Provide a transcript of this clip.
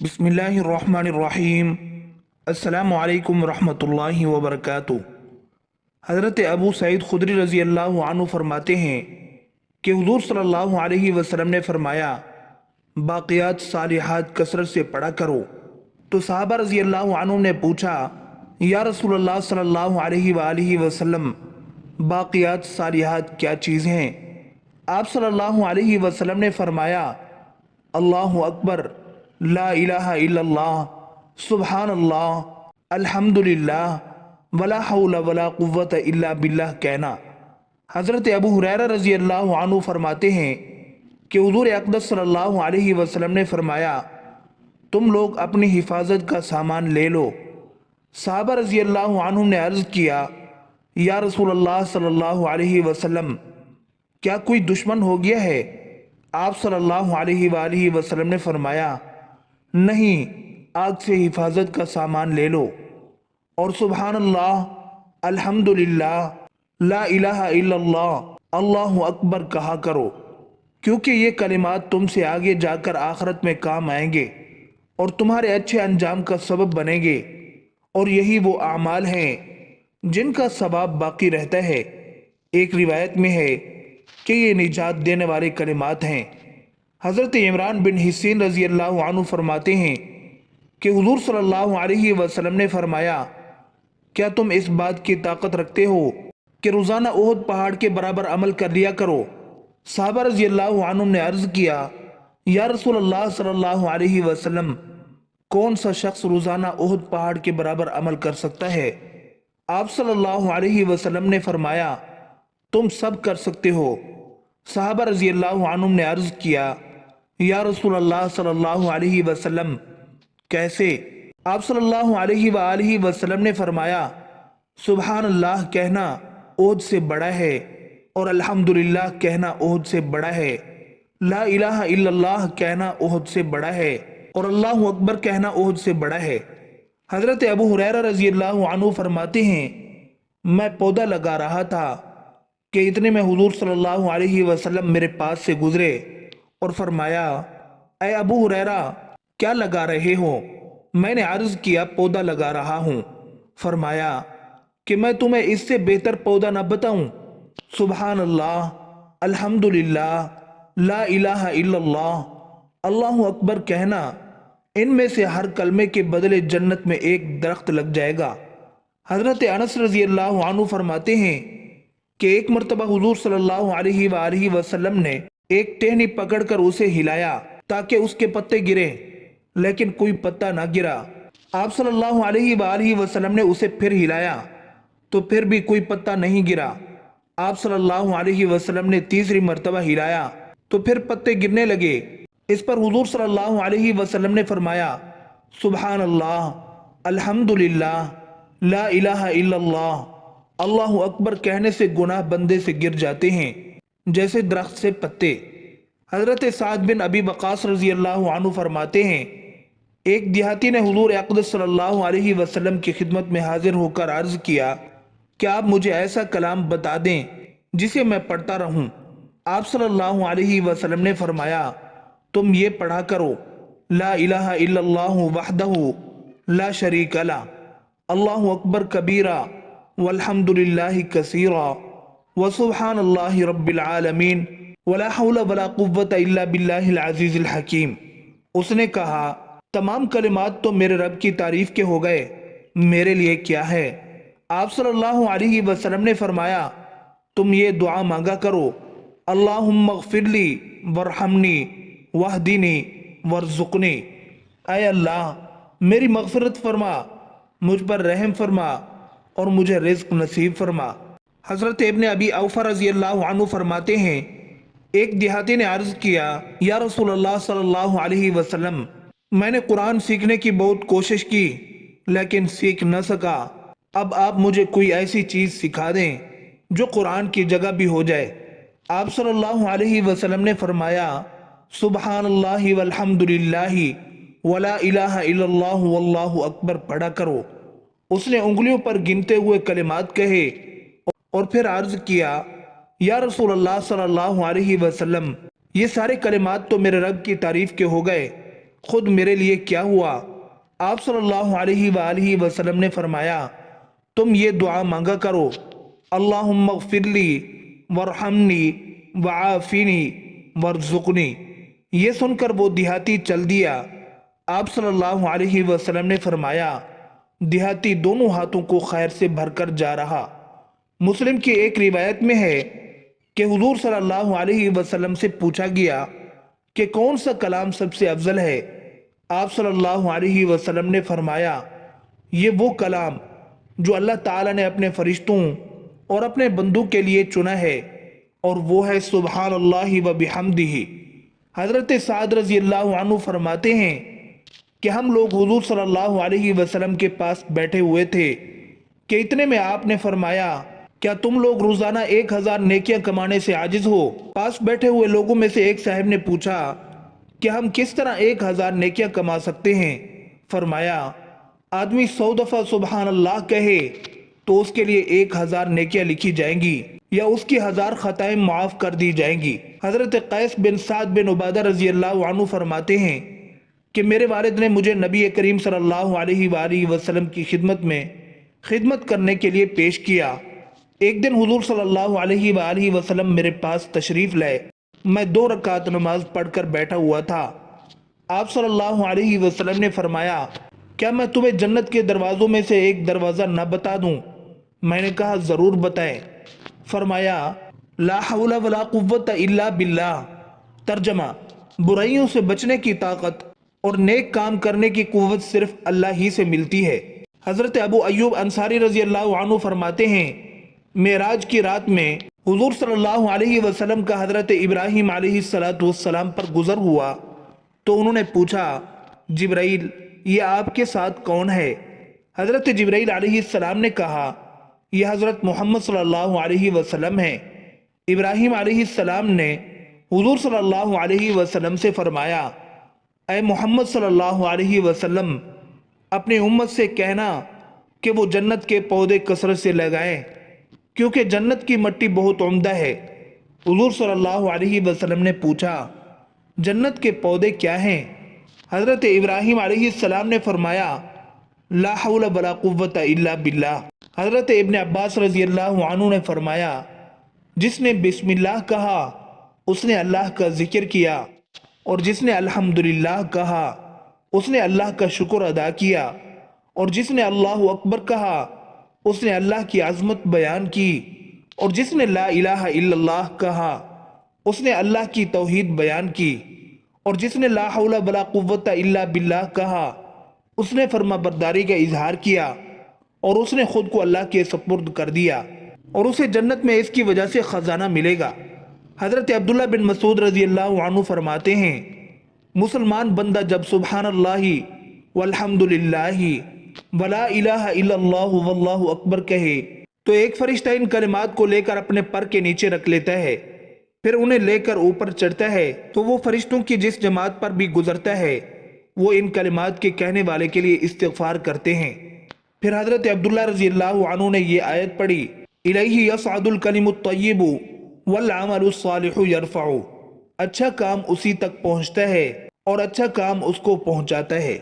बिस्मिल्लाहिर्रहमानिर्रहीम। अस्सलामु अलैकुम रहमतुल्लाहि व बरकातुहू। हज़रत अबू सईद खुदरी रज़ी अल्लाह अन्हु फरमाते हैं कि हुज़ूर सल्लल्लाहु अलैहि वसल्लम ने फरमाया, बाक़ियात सालिहात कसरत से पढ़ा करो। तो सहाबा रज़ी अल्लाह अन्हु ने पूछा, या रसूलल्लाह सल्लल्लाहु अलैहि वसल्लम, बाक़ियात सालिहात क्या चीज़ हैं? आप सल्लल्लाहु अलैहि वसल्लम ने फरमाया, अल्लाहु अकबर, ला इलाहा इल्लल्लाह, सुबहानल्लाह, अल्हम्दुलिल्लाह, वला हौला वला कुव्वत इल्ला बिल्लाह कहना। हज़रत अबू हुरैरा रज़ी अल्लाह अन्हु फरमाते हैं कि हुज़ूर अक़दस सल्लल्लाहु अलैहि वसल्लम ने फरमाया, तुम लोग अपनी हिफाजत का सामान ले लो। सहाबा रज़ी अल्लाह अन्हु ने अर्ज़ किया, या रसूलल्लाह सल्लल्लाहु अलैहि वसल्लम, क्या कोई दुश्मन हो गया है? आप सल्लल्लाहु अलैहि वसल्लम ने फरमाया, नहीं, आग से हिफाजत का सामान ले लो और सुबहानल्लाह, अल्हम्दुलिल्लाह, ला इलाहा इल्लल्लाह, अल्लाहु अकबर कहा करो, क्योंकि ये कलिमात तुमसे आगे जाकर आखिरत में काम आएंगे और तुम्हारे अच्छे अंजाम का सबब बनेंगे, और यही वो आमाल हैं जिनका सवाब बाकी रहता है। एक रिवायत में है कि ये निजात देने वाले कलिमात हैं। हज़रत इमरान बिन हिस्सीन रज़ी अल्लाह अन्हु फरमाते हैं कि हुज़ूर सल्लल्लाहु अलैहि वसल्लम ने फरमाया, क्या तुम इस बात की ताकत रखते हो कि रोज़ाना उहद पहाड़ के बराबर अमल कर लिया करो? सहाबा रज़ी अल्लाह अन्हुम ने अर्ज़ किया, या रसूलल्लाह सल्लल्लाहु अलैहि वसल्लम, कौन सा शख्स रोज़ाना उहद पहाड़ के बराबर अमल कर सकता है? आप सल्लल्लाहु अलैहि वसल्लम ने फरमाया, तुम सब कर सकते हो। सहाबा रज़ी अल्लाह अन्हुम ने अर्ज़ किया, या रसूलल्लाह सल्लल्लाहु अलैहि वसल्लम, कैसे? आप सल्लल्लाहु अलैहि वसल्लम ने फरमाया, सुबहान अल्लाह कहना ओहद से बड़ा है और अल्हम्दुलिल्लाह कहना ओहद से बड़ा है, ला इलाहा इल्लल्लाह कहना ओहद से बड़ा है और अल्लाहु अकबर कहना ओहद से बड़ा है। हज़रत अबू हुरैरा रज़ी अल्लाह अन्हु फरमाते हैं, मैं पौधा लगा रहा था कि इतने में हुज़ूर सल्लल्लाहु अलैहि वसल्लम मेरे पास से गुजरे और फरमाया, ऐ अबू हुरैरा, क्या लगा रहे हो? मैंने अर्ज़ किया, पौधा लगा रहा हूँ। फरमाया कि मैं तुम्हें इससे बेहतर पौधा न बताऊं? सुबहान अल्लाह, अल्हम्दुलिल्लाह, ला इलाहा इल्लल्लाह, अल्लाहु अकबर कहना, इनमें से हर कलमे के बदले जन्नत में एक दरख्त लग जाएगा। हज़रत अनस रज़ी अल्लाह अन्हु फरमाते हैं कि एक मरतबा हुज़ूर सल्लल्लाहु अलैहि वसल्लम ने एक टहनी पकड़कर उसे हिलाया ताकि उसके पत्ते गिरे, लेकिन कोई पत्ता ना गिरा। आप सल्लल्लाहु अलैहि वसल्लम ने उसे फिर हिलाया तो फिर भी कोई पत्ता नहीं गिरा। आप सल्लल्लाहु अलैहि वसल्लम ने तीसरी मरतबा हिलाया तो फिर पत्ते गिरने लगे। इस पर हुज़ूर सल्लल्लाहु अलैहि वसल्लम ने फरमाया, सुबहान अल्लाह, अल्हम्दुलिल्लाह, ला इलाहा इल्लल्लाह, अल्लाहु अकबर कहने से गुनाह बंदे से गिर जाते हैं जैसे दरख्त से पत्ते। हज़रत साद बिन अबी वक़ास रज़ी अल्लाह अन्हु फरमाते हैं, एक देहाती ने हुज़ूर अक़दस सल्लल्लाहु अलैहि वसल्लम की खिदमत में हाजिर होकर अर्ज़ किया, क्या आप मुझे ऐसा कलाम बता दें जिसे मैं पढ़ता रहूं? आप सल्लल्लाहु अलैहि वसल्लम ने फरमाया, तुम ये पढ़ा करो, ला इलाहा इल्लल्लाहु वहदहु ला शरीका ला, अल्लाहु अकबर कबीरा वल्हम्दुलिल्लाहि कसीरा व सुब्हानल्लाहि रब्बिल आलमीन वला हौला वला कुव्वत इल्ला बिल्लाहिल अज़ीज़िल हकीम। उसने कहा, तमाम कलिमात तो मेरे रब की तारीफ के हो गए, मेरे लिए क्या है? आप सल्लल्लाहु अलैहि वसल्लम ने फरमाया, तुम ये दुआ मांगा करो, अल्लाहुम्मा ग़फ़िरली वरहमनी वहदिनी वरज़ुक़नी, ऐ अल्लाह मेरी मग़फ़िरत फरमा, मुझ पर रहम फरमा और मुझे रिज़्क़ नसीब फरमा। हज़रत इब्न अबी औफ़ा रज़ी अल्लाह अन्हु फरमाते हैं, एक देहाती ने अर्ज़ किया, या रसूलल्लाह सल्लल्लाहु अलैहि वसल्लम, मैंने कुरान सीखने की बहुत कोशिश की लेकिन सीख न सका। अब आप मुझे कोई ऐसी चीज़ सिखा दें जो कुरान की जगह भी हो जाए। आप सल्लल्लाहु अलैहि वसल्लम ने फरमाया, सुब्हानल्लाहि वल्हम्दुलिल्लाहि वला इलाहा इल्लल्लाहु वल्लाहु अकबर पढ़ा करो। उसने उंगलियों पर गिनते हुए कलिमात कहे और फिर अर्ज़ किया, या रसूलल्लाह सल्लल्लाहु अलैहि वसल्लम, ये सारे कलिमात तो मेरे रब की तारीफ के हो गए, خود میرے لیے کیا ہوا؟ آپ صلی اللہ علیہ وآلہ وسلم نے فرمایا تم یہ دعا مانگا کرو، اللہم اغفر لی ورحمنی وعافنی وارزقنی۔ یہ سن کر وہ دیہاتی چل دیا۔ آپ صلی اللہ علیہ وسلم نے فرمایا دیہاتی دونوں ہاتھوں کو خیر سے بھر کر جا رہا۔ مسلم کی ایک روایت میں ہے کہ حضور صلی اللہ علیہ وسلم سے پوچھا گیا کہ کون سا کلام سب سے افضل ہے؟ آپ صلی اللہ علیہ وسلم نے فرمایا یہ وہ کلام جو اللہ تعالیٰ نے اپنے فرشتوں اور اپنے بندوں کے لیے چنا ہے، اور وہ ہے سبحان اللہ و بحمدہ۔ حضرت سعد رضی اللہ عنہ فرماتے ہیں کہ ہم لوگ حضور صلی اللہ علیہ وسلم کے پاس بیٹھے ہوئے تھے کہ اتنے میں آپ نے فرمایا کیا تم لوگ روزانہ 1000 نیکیاں کمانے سے عاجز ہو؟ پاس بیٹھے ہوئے لوگوں میں سے ایک صاحب نے پوچھا کہ ہم کس طرح 1000 نیکیاں کما سکتے ہیں؟ فرمایا آدمی 100 دفعہ سبحان اللہ کہے تو اس کے لیے 1000 نیکیاں لکھی جائیں گی یا اس کی 1000 خطائیں معاف کر دی جائیں گی۔ حضرت قیس بن سعد بن عبادہ رضی اللہ عنہ فرماتے ہیں کہ میرے والد نے مجھے نبی کریم صلی اللہ علیہ وآلہ وسلم کی خدمت میں خدمت کرنے کے لیے پیش کیا۔ ایک دن حضور صلی اللہ علیہ وآلہ وسلم میرے پاس تشریف لائے۔ میں 2 رکعت نماز پڑھ کر بیٹھا ہوا تھا۔ آپ صلی اللہ علیہ وسلم نے فرمایا کیا میں تمہیں جنت کے دروازوں میں سے ایک دروازہ نہ بتا دوں؟ میں نے کہا ضرور بتائیں۔ فرمایا لا حول ولا قوت الا باللہ، ترجمہ برائیوں سے بچنے کی طاقت اور نیک کام کرنے کی قوت صرف اللہ ہی سے ملتی ہے۔ حضرت ابو ایوب انصاری رضی اللہ عنہ فرماتے ہیں معراج کی رات میں حضور صلی اللہ علیہ وسلم کا حضرت ابراہیم علیہ السلام پر گزر ہوا تو انہوں نے پوچھا جبرائیل یہ آپ کے ساتھ کون ہے؟ حضرت جبرائیل علیہ السلام نے کہا یہ حضرت محمد صلی اللہ علیہ وسلم ہے۔ ابراہیم علیہ السلام نے حضور صلی اللہ علیہ وسلم سے فرمایا اے محمد صلی اللہ علیہ وسلم اپنی امت سے کہنا کہ وہ جنت کے پودے کثرت سے لگائیں کیونکہ جنت کی مٹی بہت عمدہ ہے۔ حضور صلی اللہ علیہ وسلم نے پوچھا جنت کے پودے کیا ہیں؟ حضرت ابراہیم علیہ السلام نے فرمایا لا حول ولا قوت الا باللہ۔ حضرت ابن عباس رضی اللہ عنہ نے فرمایا جس نے بسم اللہ کہا اس نے اللہ کا ذکر کیا، اور جس نے الحمدللہ کہا اس نے اللہ کا شکر ادا کیا، اور جس نے اللہ اکبر کہا اس نے اللہ کی عظمت بیان کی، اور جس نے لا الہ الا اللہ کہا اس نے اللہ کی توحید بیان کی، اور جس نے لا حول ولا قوت الا باللہ کہا اس نے فرما برداری کا اظہار کیا، اور اس نے خود کو اللہ کے سپرد کر دیا، اور اسے جنت میں اس کی وجہ سے خزانہ ملے گا۔ حضرت عبداللہ بن مسعود رضی اللہ عنہ فرماتے ہیں مسلمان بندہ جب سبحان اللہ والحمدللہ ولا الہ الا اللہ واللہ اکبر کہے تو ایک فرشتہ ان کلمات کو لے کر اپنے پر کے نیچے رکھ لیتا ہے، پھر انہیں لے کر اوپر چڑھتا ہے تو وہ فرشتوں کی جس جماعت پر بھی گزرتا ہے وہ ان کلمات کے کہنے والے کے لیے استغفار کرتے ہیں۔ پھر حضرت عبداللہ رضی اللہ عنہ نے یہ آیت پڑھی الیہ یصعد الکلم الطیب والعمل الصالح یرفع، اچھا کام اسی تک پہنچتا ہے اور اچھا کام اس کو پہنچاتا ہے۔